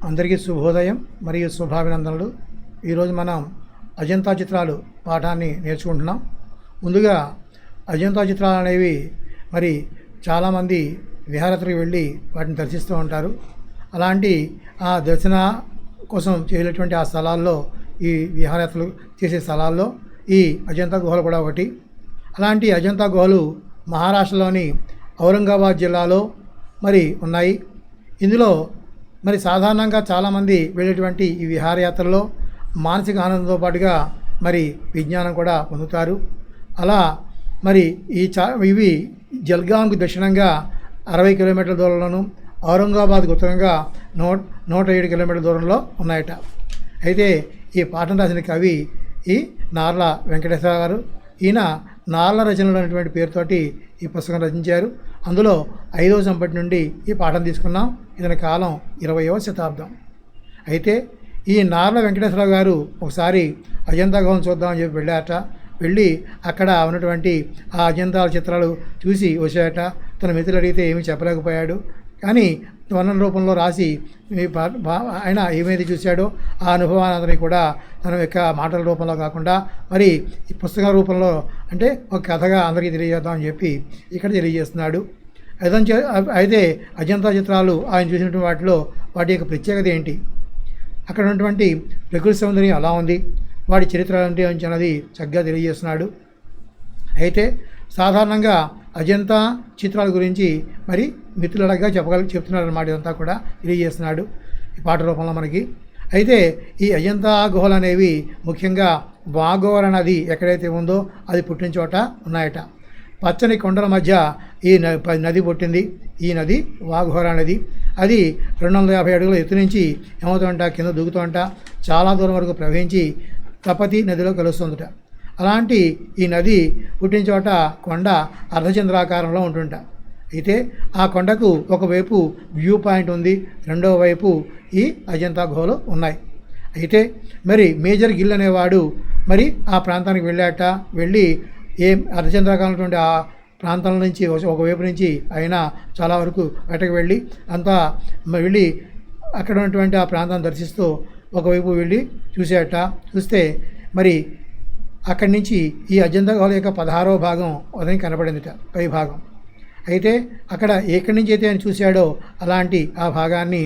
అందరికీ శుభోదయం మరియు శుభాభినందనలు. ఈరోజు మనం అజంతా చిత్రాలు పాఠాన్ని నేర్చుకుంటున్నాం. ముందుగా అజంతా చిత్రాలు అనేవి మరి చాలామంది విహారయాత్రకు వెళ్ళి వాటిని దర్శిస్తూ ఉంటారు. అలాంటి ఆ దర్శన కోసం చేయలేటువంటి ఆ స్థలాల్లో, ఈ విహారయాత్రలు చేసే స్థలాల్లో ఈ అజంతా గుహలు కూడా ఒకటి. అలాంటి అజంతా గుహలు మహారాష్ట్రలోని ఔరంగాబాద్ జిల్లాలో మరి ఉన్నాయి. ఇందులో మరి సాధారణంగా చాలామంది వెళ్ళేటువంటి ఈ విహారయాత్రలో మానసిక ఆనందంతో పాటుగా మరి విజ్ఞానం కూడా పొందుతారు. అలా మరి ఇవి జల్గాంకు దక్షిణంగా 60 కిలోమీటర్ల దూరంలోను, ఔరంగాబాద్కు ఉత్తరంగా 107 కిలోమీటర్ల దూరంలో ఉన్నాయట. అయితే ఈ పాఠం రాసిన కవి ఈ నార్ల వెంకటేశ్వర గారు. ఈయన నార్ల రచనలు అనేటువంటి పేరుతోటి ఈ పుస్తకం రచించారు. అందులో 5వ సంపుటి నుండి ఈ పాఠం తీసుకున్నాం. ఇతని కాలం 20వ శతాబ్దం. అయితే ఈ నార్ల వెంకటేశ్వర గారు ఒకసారి అజంతా గుహను చూద్దామని చెప్పి వెళ్ళారట. వెళ్ళి అక్కడ ఉన్నటువంటి ఆ అజంతా చిత్రాలు చూసి వచ్చాయట. తన మిత్రులు అడిగితే ఏమీ చెప్పలేకపోయాడు. కానీ వర్ణన రూపంలో రాసి ఆయన ఏమైతే చూశాడో ఆ అనుభవాన్ని కూడా తన యొక్క మాటల రూపంలో కాకుండా మరి ఈ పుస్తక రూపంలో, అంటే ఒక కథగా అందరికీ తెలియజేద్దామని చెప్పి ఇక్కడ తెలియజేస్తున్నాడు. అయితే అజంతా చిత్రాలు ఆయన చూసినటువంటి వాటిలో వాటి యొక్క ప్రత్యేకత ఏంటి, అక్కడ ఉన్నటువంటి ప్రకృతి సౌందర్యం ఎలా ఉంది, వాటి చరిత్ర ఏంటి అన్నది చక్కగా తెలియజేస్తున్నాడు. అయితే సాధారణంగా అజంతా చిత్రాల గురించి మరి మిత్రులగా చెప్తున్నాడు అన్నమాట. ఇదంతా కూడా తెలియజేస్తున్నాడు ఈ పాట రూపంలో మనకి. అయితే ఈ అజంతా గుహలు అనేవి ముఖ్యంగా వాఘోర నది ఎక్కడైతే ఉందో అది పుట్టిన చోట ఉన్నాయట. పచ్చని కొండల మధ్య ఈ నది పుట్టింది. ఈ నది వాఘోర నది. అది 250 అడుగుల ఎత్తు నుంచి ఏమవుతుంట, కింద దూకుతుంట చాలా దూరం వరకు ప్రవహించి తపతి నదిలో కలుస్తుందట. అలాంటి ఈ నది పుట్టిన చోట కొండ అర్ధచంద్రాకారంలో ఉంటుంట. అయితే ఆ కొండకు ఒకవైపు వ్యూ పాయింట్ ఉంది, రెండవ వైపు ఈ అజంతా గుహలు ఉన్నాయి. అయితే మరి మేజర్ గిల్ అనేవాడు మరి ఆ ప్రాంతానికి వెళ్ళి అర్ధచంద్రాకారం ఆ ప్రాంతం నుంచి ఒకవైపు నుంచి ఆయన చాలా వరకు బయటకు వెళ్ళి వెళ్ళి అక్కడ ఉన్నటువంటి ఆ ప్రాంతాన్ని దర్శిస్తూ ఒకవైపు వెళ్ళి చూస్తే మరి అక్కడి నుంచి ఈ అజంతా గుహల యొక్క 16వ భాగం అదని కనపడిందిట, పై భాగం. అయితే అక్కడ ఎక్కడి నుంచి అయితే ఆయన చూశాడో అలాంటి ఆ భాగాన్ని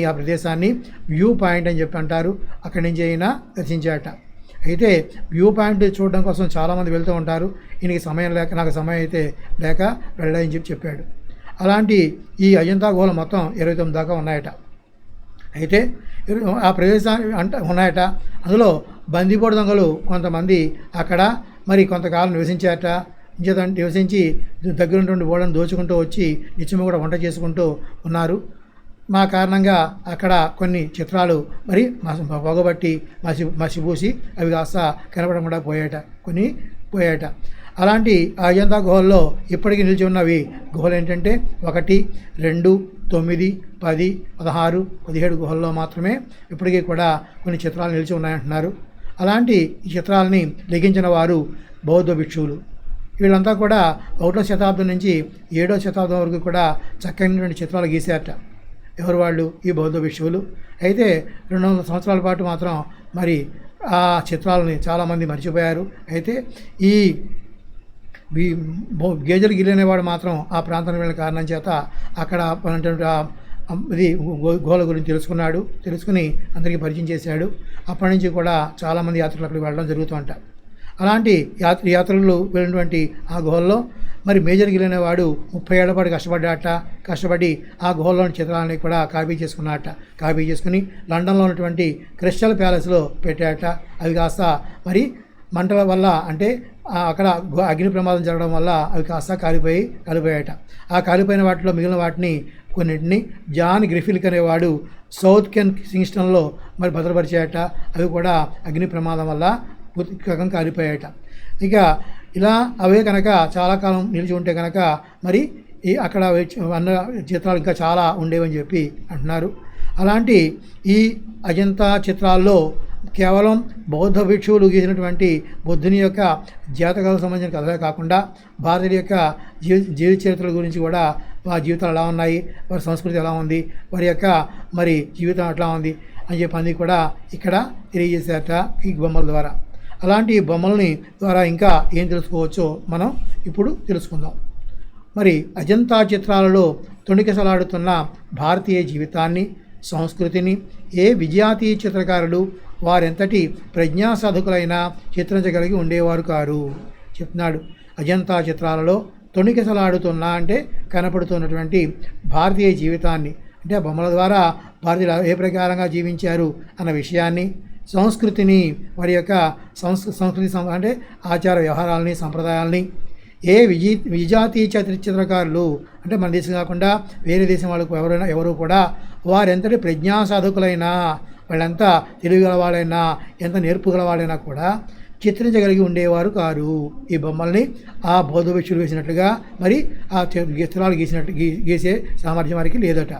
ఆ ప్రదేశాన్ని వ్యూ పాయింట్ అని చెప్పి అంటారు. అక్కడి నుంచి అయినా దర్శించాట. అయితే వ్యూ పాయింట్ చూడడం కోసం చాలామంది వెళ్తూ ఉంటారు. ఈయనకి సమయం లేక, నాకు సమయం అయితే లేక వెళ్ళని చెప్పాడు. అలాంటి ఈ అజంతా గుహలు మొత్తం 29 దాకా ఉన్నాయట. అయితే ఆ ప్రదేశాన్ని ఉన్నాయట. అందులో బందిపోటు దొంగలు కొంతమంది అక్కడ మరి కొంతకాలం నివసించారట. నివసించి దగ్గరుండి ఓడను దోచుకుంటూ వచ్చి నిత్యము కూడా వంట చేసుకుంటూ ఉన్నారు. మా కారణంగా అక్కడ కొన్ని చిత్రాలు మరి పొగబట్టి మసిపూసి అవి కాస్త కనపడకుండా పోయాట. అలాంటి అజంతా గుహల్లో ఇప్పటికీ నిలిచి ఉన్నవి గుహలు ఏంటంటే 1, 2, 9, 10, 16, 17 గుహల్లో మాత్రమే ఇప్పటికీ కూడా కొన్ని చిత్రాలు నిలిచి ఉన్నాయంటున్నారు. అలాంటి ఈ చిత్రాలని లిఖించిన వారు బౌద్ధ భిక్షువులు. వీళ్ళంతా కూడా 1వ శతాబ్దం నుంచి 7వ శతాబ్దం వరకు కూడా చక్కనటువంటి చిత్రాలు గీశారట. ఎవరు వాళ్ళు? ఈ బౌద్ధ భిక్షువులు. అయితే 200 సంవత్సరాల పాటు మాత్రం మరి ఆ చిత్రాలని చాలామంది మర్చిపోయారు. అయితే ఈ గేజర్ గిల్ అనేవాడు మాత్రం ఆ ప్రాంతానికి వెళ్ళిన కారణం చేత అక్కడ ఇది గుహల గురించి తెలుసుకుని అందరికీ పరిచయం చేశాడు. అప్పటి నుంచి కూడా చాలామంది యాత్రికులు అక్కడికి వెళ్ళడం జరుగుతుంట. అలాంటి యాత్రికులు వెళ్ళినటువంటి ఆ గుహల్లో మరి మేజర్ గిల్ అనేవాడు 30 ఏళ్ల పాటు కష్టపడి ఆ గుహల్లోని చిత్రాలని కూడా కాపీ చేసుకుని లండన్లో ఉన్నటువంటి క్రిస్టల్ ప్యాలెస్లో పెట్టాట. అవి కాస్త మరి మంటల వల్ల, అంటే అక్కడ అగ్ని ప్రమాదం జరగడం వల్ల అవి కాస్త కాలిపోయాట. ఆ కాలిపోయిన వాటిలో మిగిలిన వాటిని కొన్నింటిని జాన్ గ్రిఫిల్క్ అనేవాడు సౌత్ కింగ్స్టన్లో మరి భద్రపరిచాయట. అవి కూడా అగ్ని ప్రమాదం వల్ల పూర్తిగా కాలిపోయాయట. ఇక ఇలా అవే కనుక చాలా కాలం నిలిచి ఉంటే కనుక మరి అక్కడ అన్న చిత్రాలు ఇంకా చాలా ఉండేవని చెప్పి అంటున్నారు. అలాంటి ఈ అజంతా చిత్రాల్లో కేవలం బౌద్ధ భిక్షువులు గీసినటువంటి బుద్ధుని యొక్క జాతకాలకు సంబంధించిన కథలే కాకుండా భారతీయుల యొక్క జీవిత చరిత్రల గురించి కూడా వారి జీవితాలు ఎలా ఉన్నాయి, వారి సంస్కృతి ఎలా ఉంది, వారి యొక్క మరి జీవితం ఎట్లా ఉంది అని చెప్పి అన్నీ కూడా ఇక్కడ తెలియజేశారట ఈ బొమ్మల ద్వారా. అలాంటి బొమ్మలని ద్వారా ఇంకా ఏం తెలుసుకోవచ్చో మనం ఇప్పుడు తెలుసుకుందాం. మరి అజంతా చిత్రాలలో తొణికిసలాడుతున్న భారతీయ జీవితాన్ని, సంస్కృతిని ఏ విజాతీయ చిత్రకారులు వారెంతటి ప్రజ్ఞా సాధకులైనా చిత్రించగలిగి ఉండేవారు కారు చెప్తున్నాడు. అజంతా చిత్రాలలో తొణికిసలాడుతున్న అంటే కనపడుతున్నటువంటి భారతీయ జీవితాన్ని, అంటే బొమ్మల ద్వారా భారతీయులు ఏ ప్రకారంగా జీవించారు అన్న విషయాన్ని, సంస్కృతిని, వారి యొక్క సంస్కృతి అంటే ఆచార వ్యవహారాలని, సంప్రదాయాల్ని ఏ విజాతీయ చిత్రకారులు అంటే మన దేశం కాకుండా వేరే దేశం వాళ్ళకు ఎవరు కూడా వారెంతటి ప్రజ్ఞా సాధకులైనా, వాళ్ళంతా తెలివి గలవాళ్ళైనా, ఎంత నేర్పు గలవాళ్ళైనా కూడా చిత్రించగలిగి ఉండేవారు కారు. ఈ బొమ్మల్ని ఆ బౌద్ధ భిక్షులు వేసినట్లుగా మరి ఆ చిత్రాలు గీసే సామర్థ్యం వారికి లేదట.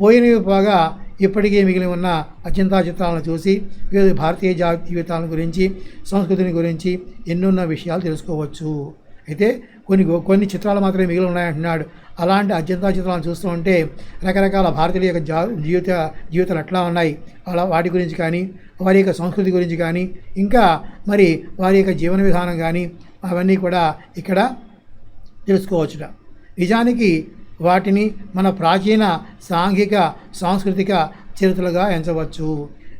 పోయినవి పోగా ఇప్పటికే మిగిలి ఉన్న అజంతా చిత్రాలను చూసి వివిధ భారతీయ జీవితాల గురించి, సంస్కృతిని గురించి ఎన్నెన్నో విషయాలు తెలుసుకోవచ్చు. అయితే కొన్ని చిత్రాలు మాత్రమే మిగిలి ఉన్నాయంటున్నాడు. అలాంటి అజంతా చిత్రాలను చూస్తూ ఉంటే రకరకాల భారతీయుల యొక్క జీవితాలు ఎట్లా ఉన్నాయి, వాటి గురించి కానీ, వారి యొక్క సంస్కృతి గురించి కానీ, ఇంకా మరి వారి యొక్క జీవన విధానం కానీ అవన్నీ కూడా ఇక్కడ తెలుసుకోవచ్చుట. నిజానికి వాటిని మన ప్రాచీన సాంఘిక సాంస్కృతిక చరిత్రలుగా ఎంచవచ్చు.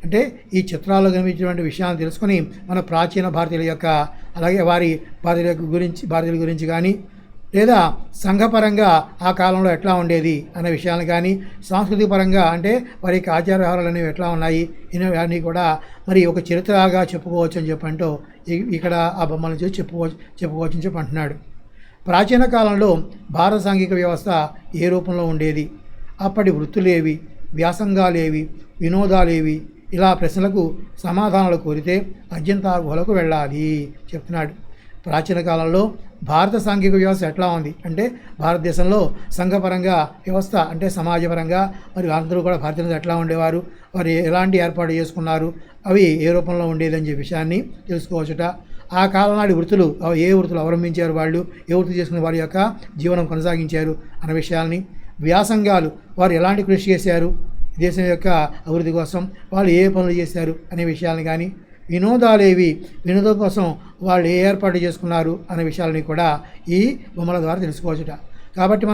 అంటే ఈ చిత్రాల్లో కనిపించినటువంటి విషయాలను తెలుసుకొని మన ప్రాచీన భారతీయుల యొక్క, అలాగే భారతీయుల గురించి కానీ, లేదా సంఘపరంగా ఆ కాలంలో ఎట్లా ఉండేది అనే విషయాలు కానీ, సాంస్కృతిక పరంగా అంటే వారి యొక్క ఆచార వ్యవహారాలు అనేవి ఎట్లా ఉన్నాయి ఇవన్నీ కూడా మరి ఒక చరిత్రగా చెప్పుకోవచ్చు అని చెప్పంటూ ఇక్కడ ఆ బొమ్మలను చూసి చెప్పుకోవచ్చు అని చెప్పి అంటున్నాడు. ప్రాచీన కాలంలో భారత సాంఘిక వ్యవస్థ ఏ రూపంలో ఉండేది, అప్పటి వృత్తులేవి, వ్యాసంగాలేవి, వినోదాలేవి, ఇలా ప్రశ్నలకు సమాధానాలు కోరితే అజంతా గుహలకు వెళ్ళాలి చెప్తున్నాడు. ప్రాచీన కాలంలో భారత సాంఘిక వ్యవస్థ ఎట్లా ఉంది అంటే భారతదేశంలో సంఘపరంగా వ్యవస్థ అంటే సమాజపరంగా మరి అందరూ కూడా భారతీయులు ఎట్లా ఉండేవారు, వారు ఎలాంటి ఏర్పాటు చేసుకున్నారు, అవి ఏ రూపంలో ఉండేది అని చెప్పే విషయాన్ని తెలుసుకోవచ్చుట. ఆ కాలం నాటి వృత్తులు ఏ వృత్తులు అవలంబించారు, వాళ్ళు ఏ వృత్తి చేసుకుని వారి యొక్క జీవనం కొనసాగించారు అన్న విషయాల్ని, వ్యాసంగాలు వారు ఎలాంటి కృషి చేశారు దేశం యొక్క అభివృద్ధి కోసం, వాళ్ళు ఏ పనులు చేశారు అనే విషయాలను కానీ, వినోదాలేవి వినోదం కోసం వాళ్ళు ఏ ఏర్పాటు చేసుకున్నారు అనే విషయాలని కూడా ఈ బొమ్మల ద్వారా తెలుసుకోవచ్చుట. కాబట్టి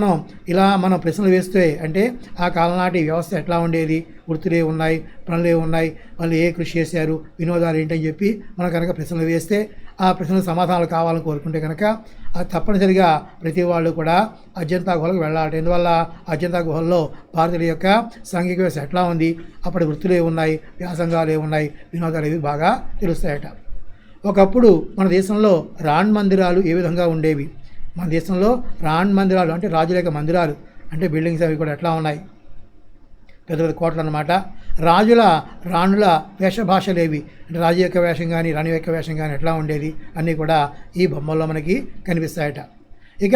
మనం ప్రశ్నలు వేస్తే అంటే ఆ కాలం నాటి వ్యవస్థ ఎట్లా ఉండేది, వృత్తులే ఉన్నాయి, పనులే ఉన్నాయి, వాళ్ళు ఏ కృషి చేశారు, వినోదాలు ఏంటని చెప్పి మనం కనుక ప్రశ్నలు వేస్తే ఆ ప్రశ్నలకు సమాధానాలు కావాలని కోరుకుంటే కనుక అది తప్పనిసరిగా ప్రతి వాళ్ళు కూడా అజంతా గుహలకు వెళ్ళాలి. ఎందువల్ల అజంతా గుహల్లో భారతీయుల యొక్క సాంఘిక వ్యవస్థ ఎట్లా ఉంది, అప్పటి వృత్తులే ఉన్నాయి, వ్యాసంగాలు ఉన్నాయి, వినోదాలు ఇవి బాగా తెలుస్తాయట. ఒకప్పుడు మన దేశంలో రాణ్ మందిరాలు ఏ విధంగా ఉండేవి, మన దేశంలో రాణ్ మందిరాలు అంటే రాజుల యొక్క మందిరాలు అంటే బిల్డింగ్స్ అవి కూడా ఎట్లా ఉన్నాయి, పెద్ద పెద్ద కోటలు అన్నమాట. రాణుల వేషభాషలేవి అంటే రాజు యొక్క వేషం కానీ రాణి యొక్క వేషం కానీ ఎట్లా ఉండేది అన్నీ కూడా ఈ బొమ్మల్లో మనకి కనిపిస్తాయట. ఇక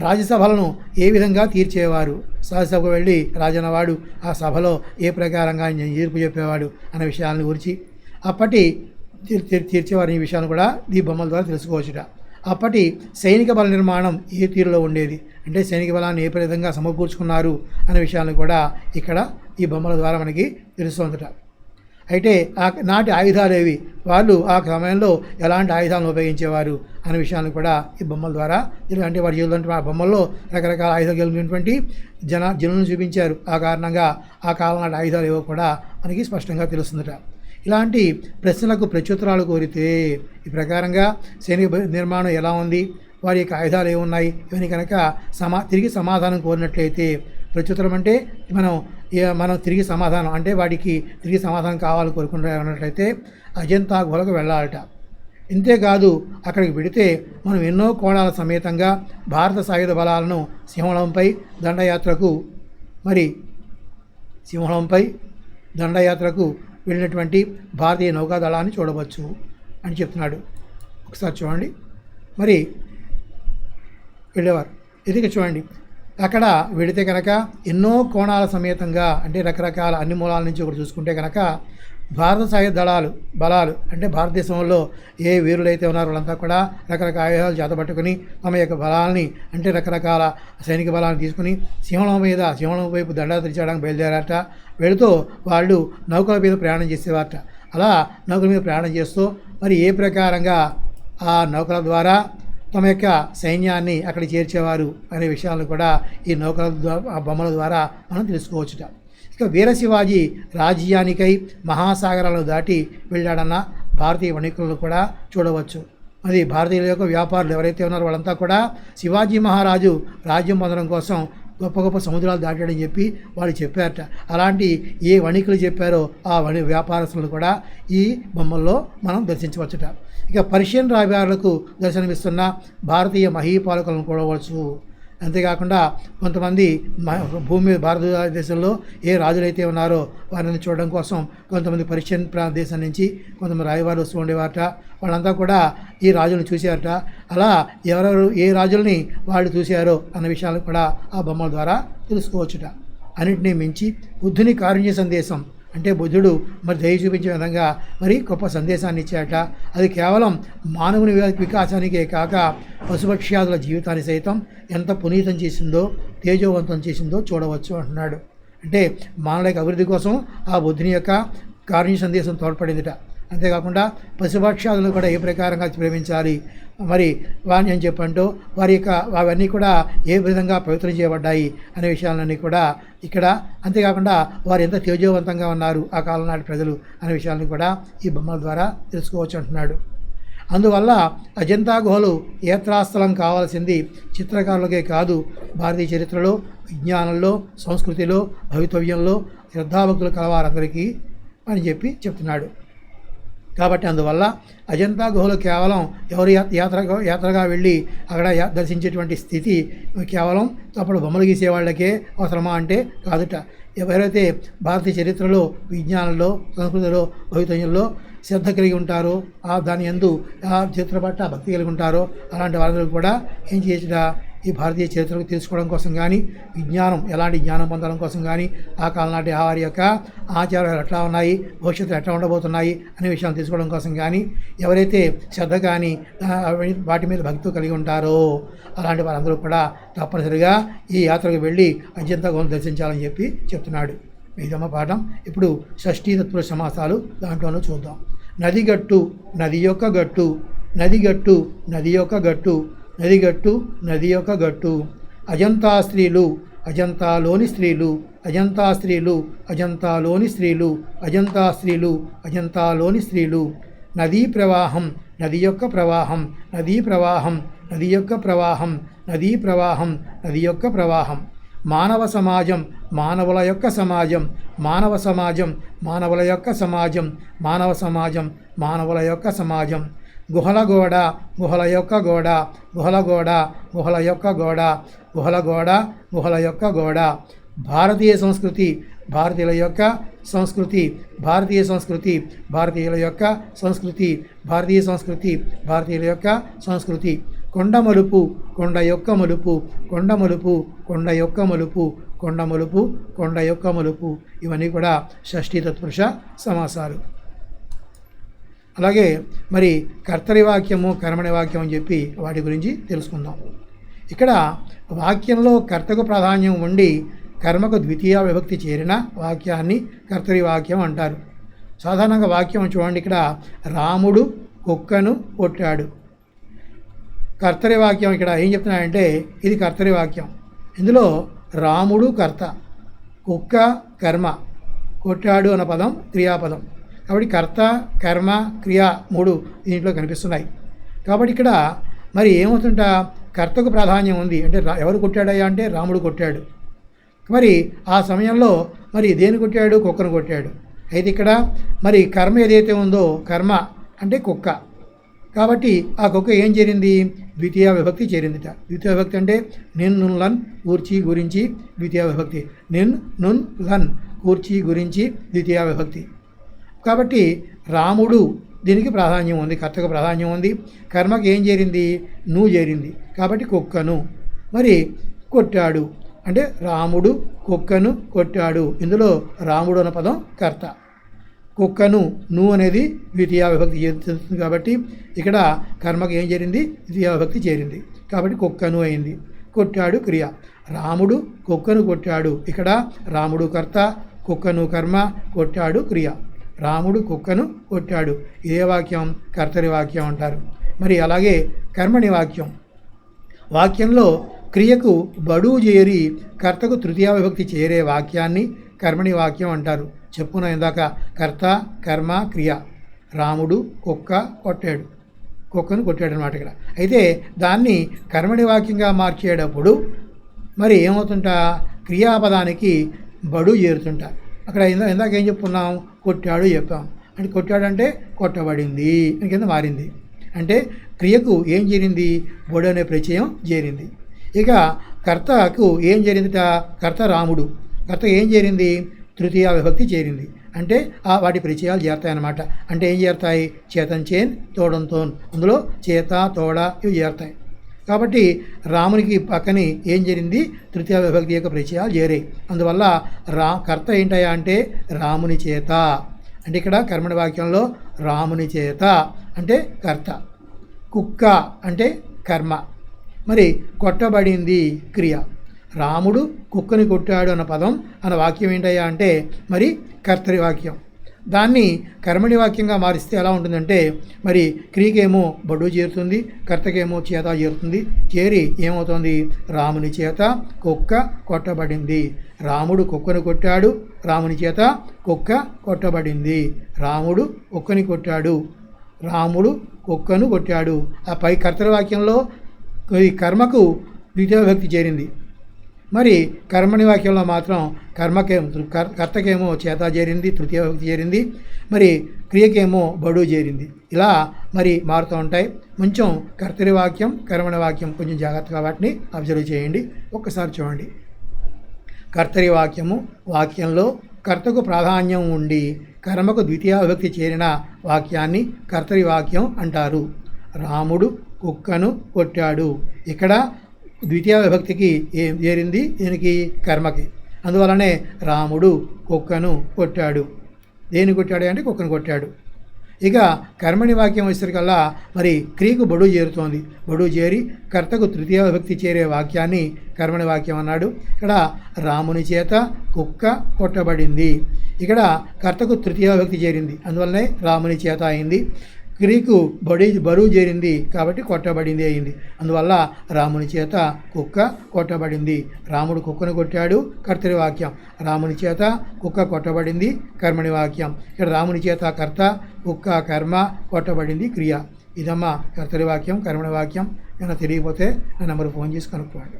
రాజ్యసభలను ఏ విధంగా తీర్చేవారు, రాజ్యసభకు వెళ్ళి రాజన్నవాడు ఆ సభలో ఏ ప్రకారంగా తీర్పు చెప్పేవాడు అనే విషయాలను గురించి, అప్పటి తీర్చేవారు ఈ విషయాన్ని కూడా ఈ బొమ్మల ద్వారా తెలుసుకోవచ్చుట. అప్పటి సైనిక బల నిర్మాణం ఏ తీరులో ఉండేది అంటే సైనిక బలాన్ని ఏ విధంగా సమకూర్చుకున్నారు అనే విషయాలను కూడా ఇక్కడ ఈ బొమ్మల ద్వారా మనకి తెలుస్తుందట. అయితే నాటి ఆయుధాలేవి, వాళ్ళు ఆ సమయంలో ఎలాంటి ఆయుధాలను ఉపయోగించేవారు అనే విషయాన్ని కూడా ఈ బొమ్మల ద్వారా అంటే వారి జీవితంలో ఆ బొమ్మల్లో రకరకాల ఆయుధాలు కలిగినటువంటి జనులను చూపించారు. ఆ కారణంగా ఆ కాలం నాటి ఆయుధాలు ఏవో కూడా మనకి స్పష్టంగా తెలుస్తుందట. ఇలాంటి ప్రశ్నలకు ప్రత్యుత్తరాలు కోరితే ఈ ప్రకారంగా సైనిక నిర్మాణం ఎలా ఉంది, వారి యొక్క ఆయుధాలు ఏమున్నాయి, ఇవన్నీ కనుక తిరిగి సమాధానం కోరినట్లయితే, ప్రత్యుత్తరం అంటే మనం తిరిగి సమాధానం అంటే వాటికి తిరిగి సమాధానం కావాలని కోరుకుంటున్నట్లయితే అజంతా గుహలకు వెళ్ళాలట. ఇంతేకాదు అక్కడికి వెడితే మనం ఎన్నో కోణాల సమేతంగా భారత సాయుధ బలాలను సింహళంపై దండయాత్రకు వెళ్ళినటువంటి భారతీయ నౌకాదళాన్ని చూడవచ్చు అని చెప్తున్నాడు. ఒకసారి చూడండి, మరి వెళ్ళేవారు ఎదిగి చూడండి. అక్కడ వెళితే కనుక ఎన్నో కోణాల సమేతంగా అంటే రకరకాల అన్ని మూలాల నుంచి ఒకటి చూసుకుంటే కనుక భారత సాయుధ బలాలు అంటే భారతదేశంలో ఏ వీరులైతే ఉన్నారో వాళ్ళంతా కూడా రకరకాల ఆయుధాలు చేతబట్టుకుని తమ యొక్క బలాల్ని అంటే రకరకాల సైనిక బలాన్ని తీసుకుని సింహళం వైపు దండాలు చేయడానికి బయలుదేరారట. వెళుతూ వాళ్ళు నౌకల మీద ప్రయాణం చేసేవారట. అలా నౌకల మీద ప్రయాణం చేస్తూ మరి ఏ ప్రకారంగా ఆ నౌకల ద్వారా తమ యొక్క సైన్యాన్ని అక్కడ చేర్చేవారు అనే విషయాలను కూడా ఈ నౌకల బొమ్మల ద్వారా మనం తెలుసుకోవచ్చుట. ఇక వీర శివాజీ రాజ్యానికై మహాసాగరాలను దాటి వెళ్ళాడన్న భారతీయ వణికులను కూడా చూడవచ్చు. మరి భారతీయుల యొక్క వ్యాపారులు ఎవరైతే ఉన్నారో వాళ్ళంతా కూడా శివాజీ మహారాజు రాజ్యం పొందడం కోసం గొప్ప గొప్ప సముద్రాలు దాటాడని చెప్పి వాళ్ళు చెప్పారట. అలాంటి ఏ వణికులు చెప్పారో ఆ వ్యాపారస్తులను కూడా ఈ బొమ్మల్లో మనం దర్శించవచ్చుట. ఇక పర్షియన్ రాయబారులకు దర్శనమిస్తున్న భారతీయ మహీపాలకులను చూడవచ్చు. అంతేకాకుండా కొంతమంది భూమి భారతదేశంలో ఏ రాజులైతే ఉన్నారో వారిని చూడడం కోసం కొంతమంది పర్షియన్ దేశం నుంచి కొంతమంది రాయబారులు వస్తూ ఉండేవారట. వాళ్ళంతా కూడా ఈ రాజులను చూశారట. అలా ఎవరెవరు ఏ రాజుల్ని వాళ్ళు చూశారో అన్న విషయాలు కూడా ఆ బొమ్మల ద్వారా తెలుసుకోవచ్చుట. అన్నింటినీ మించి బుద్ధుని కారుణ్య సందేశం అంటే బుద్ధుడు మరి దయ చూపించే విధంగా మరి గొప్ప సందేశాన్ని ఇచ్చాట. అది కేవలం మానవుని వికాసానికే కాక పశుపక్ష్యాదుల జీవితాన్ని సైతం ఎంత పునీతం చేసిందో తేజోవంతం చేసిందో చూడవచ్చు అంటున్నాడు. అంటే మానవుల యొక్క అభివృద్ధి కోసం ఆ బుద్ధుని యొక్క కారుణ్య సందేశం తోడ్పడిందిట. అంతేకాకుండా పశుపక్షాదులు కూడా ఏ ప్రకారంగా ప్రేమించాలి మరి వారిని అని చెప్పంటూ వారి యొక్క అవన్నీ కూడా ఏ విధంగా పవిత్రం చేయబడ్డాయి అనే విషయాలన్నీ కూడా ఇక్కడ, అంతేకాకుండా వారు ఎంత తేజోవంతంగా ఉన్నారు ఆ కాలం నాటి ప్రజలు అనే విషయాలను కూడా ఈ బొమ్మల ద్వారా తెలుసుకోవచ్చు అంటున్నాడు. అందువల్ల అజంతా గుహలు యాత్రాస్థలం కావాల్సింది చిత్రకారులకే కాదు, భారతీయ చరిత్రలో, విజ్ఞానంలో, సంస్కృతిలో, భవితవ్యంలో శ్రద్ధాభక్తులు కలవారందరికీ అని చెప్పి చెప్తున్నాడు. కాబట్టి అందువల్ల అజంతా గుహలు కేవలం ఎవరు యాత్రగా వెళ్ళి అక్కడ దర్శించేటువంటి స్థితి కేవలం అప్పుడు బొమ్మలు గీసే వాళ్ళకే అవసరమా అంటే కాదుట. ఎవరైతే భారతీయ చరిత్రలో, విజ్ఞానంలో, సంస్కృతిలో, భవితవ్యంలో శ్రద్ధ కలిగి ఉంటారో దాని యందు ఆ చరిత్ర పట్ల భక్తి కలిగి ఉంటారో అలాంటి వాళ్ళందరూ కూడా ఏం చేయొచ్చుట, ఈ భారతీయ చరిత్రకు తెలుసుకోవడం కోసం కానీ, విజ్ఞానం ఎలాంటి జ్ఞానం పొందడం కోసం కానీ, ఆ కాలం నాటి వారి యొక్క ఆచారాలు ఎట్లా ఉన్నాయి, భవిష్యత్తులో ఎట్లా ఉండబోతున్నాయి అనే విషయాలు తెలుసుకోవడం కోసం కానీ, ఎవరైతే శ్రద్ధ కానీ వాటి మీద భక్తి కలిగి ఉంటారో అలాంటి వారందరూ కూడా తప్పనిసరిగా ఈ యాత్రకు వెళ్ళి అజంతా గుహను దర్శించాలని చెప్పి చెప్తున్నాడు. మిగతా పాఠం ఇప్పుడు షష్ఠీ తత్పురుష సమాసాలు దాంట్లోనూ చూద్దాం. నదిగట్టు, నది యొక్క గట్టు, నదిగట్టు, నది యొక్క గట్టు, నదిగట్టు, నది యొక్క గట్టు. అజంతా స్త్రీలు, అజంతాలోని స్త్రీలు, అజంతా స్త్రీలు, అజంతాలోని స్త్రీలు, అజంతా స్త్రీలు, అజంతాలోని స్త్రీలు. నదీ ప్రవాహం, నది యొక్క ప్రవాహం, నదీ ప్రవాహం, నది యొక్క ప్రవాహం, నదీ ప్రవాహం, నది యొక్క ప్రవాహం. మానవ సమాజం, మానవుల యొక్క సమాజం, మానవ సమాజం, మానవుల యొక్క సమాజం, మానవ సమాజం, మానవుల యొక్క సమాజం. గుహల గోడ, గుహల యొక్క గోడ, గుహల గోడ, గుహల యొక్క గోడ, గుహల గోడ, గుహల యొక్క గోడ. భారతీయ సంస్కృతి, భారతీయుల యొక్క సంస్కృతి, భారతీయ సంస్కృతి, భారతీయుల యొక్క సంస్కృతి, భారతీయ సంస్కృతి, భారతీయుల యొక్క సంస్కృతి. కొండ మలుపు, కొండ యొక్క మలుపు, కొండ మలుపు, కొండ యొక్క మలుపు, కొండ మలుపు, కొండ యొక్క మలుపు. ఇవన్నీ కూడా షష్ఠీ తత్పురుష సమాసాలు. అలాగే మరి కర్తరి వాక్యము, కర్మణి వాక్యం అని చెప్పి వాటి గురించి తెలుసుకుందాం. ఇక్కడ వాక్యంలో కర్తకు ప్రాధాన్యం ఉండి కర్మకు ద్వితీయ విభక్తి చేరిన వాక్యాన్ని కర్తరి వాక్యం అంటారు. సాధారణంగా వాక్యం చూడండి, ఇక్కడ రాముడు కుక్కను కొట్టాడు. కర్తరి వాక్యం ఇక్కడ ఏం చెప్తున్నాడంటే ఇది కర్తరి వాక్యం. ఇందులో రాముడు కర్త, కుక్క కర్మ, కొట్టాడు అన్న పదం క్రియాపదం. కాబట్టి కర్త, కర్మ, క్రియ మూడు దీంట్లో కనిపిస్తున్నాయి. కాబట్టి ఇక్కడ మరి ఏమవుతుంటా, కర్తకు ప్రాధాన్యం ఉంది. అంటే ఎవరు కొట్టాడయ్యా అంటే రాముడు కొట్టాడు. మరి ఆ సమయంలో మరి దేని కొట్టాడు, కుక్కను కొట్టాడు. అయితే ఇక్కడ మరి కర్మ ఏదైతే ఉందో, కర్మ అంటే కుక్క. కాబట్టి ఆ కుక్క ఏం చేరింది, ద్వితీయ విభక్తి చేరిందిట. ద్వితీయ విభక్తి అంటే నిన్ నున్ లన్ కూర్చి గురించి ద్వితీయ విభక్తి, నిన్ నున్ లన్ కూర్చి గురించి ద్వితీయ విభక్తి. కాబట్టి రాముడు దీనికి ప్రాధాన్యం ఉంది, కర్తకు ప్రాధాన్యం ఉంది. కర్మకి ఏం చేరింది, నువ్వు చేరింది. కాబట్టి కుక్కను మరి కొట్టాడు అంటే రాముడు కుక్కను కొట్టాడు. ఇందులో రాముడు అన్న పదం కర్త. కుక్కను నువ్వు అనేది ద్వితీయ విభక్తి చెందుతుంది కాబట్టి ఇక్కడ కర్మకు ఏం చేరింది? ద్వితీయ విభక్తి చేరింది కాబట్టి కుక్కను అయింది. కొట్టాడు క్రియ. రాముడు కుక్కను కొట్టాడు. ఇక్కడ రాముడు కర్త, కుక్కను కర్మ, కొట్టాడు క్రియ. రాముడు కుక్కను కొట్టాడు. ఇదే వాక్యం కర్తరి వాక్యం అంటారు. మరి అలాగే కర్మని వాక్యం. వాక్యంలో క్రియకు బడువు చేరి కర్తకు తృతీయ విభక్తి చేరే వాక్యాన్ని కర్మని వాక్యం అంటారు. చెప్పున ఇందాక కర్త, కర్మ, క్రియ. రాముడు కుక్క కొట్టాడు, కుక్కను కొట్టాడు అనమాట ఇక్కడ. అయితే దాన్ని కర్మని వాక్యంగా మార్చేటప్పుడు మరి ఏమవుతుంటా? క్రియాపదానికి బడు చేరుతుంటా. అక్కడ ఇందాక ఏం చెప్పుకున్నాం? కొట్టాడు చెప్పాం. అంటే కొట్టాడంటే కొట్టబడింది అని కింద మారింది. అంటే క్రియకు ఏం చేరింది? బొడు అనే ప్రత్యయం చేరింది. ఇక కర్తకు ఏం చేరిందిట? కర్త రాముడు. కర్త ఏం చేరింది? తృతీయ విభక్తి చేరింది. అంటే వాటి ప్రత్యయాలు చేరుతాయన్నమాట. అంటే ఏం చేరుతాయి? చేతం చేన్, తోడంతోన్. అందులో చేత, తోడ ఇవి చేరుతాయి. కాబట్టి రామునికి పక్కని ఏం జరిగింది? తృతీయ విభక్తి యొక్క ప్రత్యయాలు చేరాయి. అందువల్ల కర్త ఏంటయ్యా అంటే రాముని చేత. అంటే ఇక్కడ కర్మని వాక్యంలో రాముని చేత అంటే కర్త, కుక్క అంటే కర్మ, మరి కొట్టబడింది క్రియ. రాముడు కుక్కని కొట్టాడు అన్న పదం అన్న వాక్యం ఏంటయ్యా అంటే మరి కర్తరి వాక్యం. దాన్ని కర్మని వాక్యంగా మారిస్తే ఎలా ఉంటుందంటే మరి క్రియకేమో బడు చేరుతుంది, కర్తకేమో చేత చేరుతుంది. చేరి ఏమవుతుంది? రాముని చేత కుక్క కొట్టబడింది. రాముడు కుక్కను కొట్టాడు, రాముని చేత కుక్క కొట్టబడింది. రాముడు కుక్కని కొట్టాడు, రాముడు కుక్కను కొట్టాడు. ఆ పై కర్తరి వాక్యంలో ఈ కర్మకు ద్వితీయ విభక్తి చేరింది. మరి కర్మని వాక్యంలో మాత్రం కర్తకేమో చేత చేరింది, తృతీయ విభక్తి చేరింది. మరి క్రియకేమో బడు చేరింది. ఇలా మరి మారుతూ ఉంటాయి. కొంచెం కర్తరి వాక్యం, కర్మని వాక్యం కొంచెం జాగ్రత్తగా వాటిని అబ్జర్వ్ చేయండి. ఒక్కసారి చూడండి. కర్తరి వాక్యము, వాక్యంలో కర్తకు ప్రాధాన్యం ఉండి కర్మకు ద్వితీయ విభక్తి చేరిన వాక్యాన్ని కర్తరి వాక్యం అంటారు. రాముడు కుక్కను కొట్టాడు. ఇక్కడ ద్వితీయ విభక్తికి ఏం చేరింది? దీనికి కర్మకి. అందువలనే రాముడు కుక్కను కొట్టాడు. దేని కొట్టాడు అంటే కుక్కను కొట్టాడు. ఇక కర్మని వాక్యం వచ్చేసరికల్లా మరి క్రియకు బడు చేరుతోంది. బడు చేరి కర్తకు తృతీయ విభక్తి చేరే వాక్యాన్ని కర్మని వాక్యం అన్నాడు. ఇక్కడ రాముని చేత కుక్క కొట్టబడింది. ఇక్కడ కర్తకు తృతీయ విభక్తి చేరింది, అందువల్లనే రాముని చేత అయింది. క్రియకు బరువు చేరింది కాబట్టి కొట్టబడింది అయింది. అందువల్ల రాముని చేత కుక్క కొట్టబడింది. రాముడు కుక్కను కొట్టాడు కర్తరి వాక్యం. రాముని చేత కుక్క కొట్టబడింది కర్మని వాక్యం. ఇక్కడ రాముని చేత కర్త, కుక్క కర్మ, కొట్టబడింది క్రియ. ఇదమ్మా కర్తరి వాక్యం, కర్మని వాక్యం. ఏమైనా తెలియకపోతే నా నెంబర్ ఫోన్ చేసి కనుక్కోండి.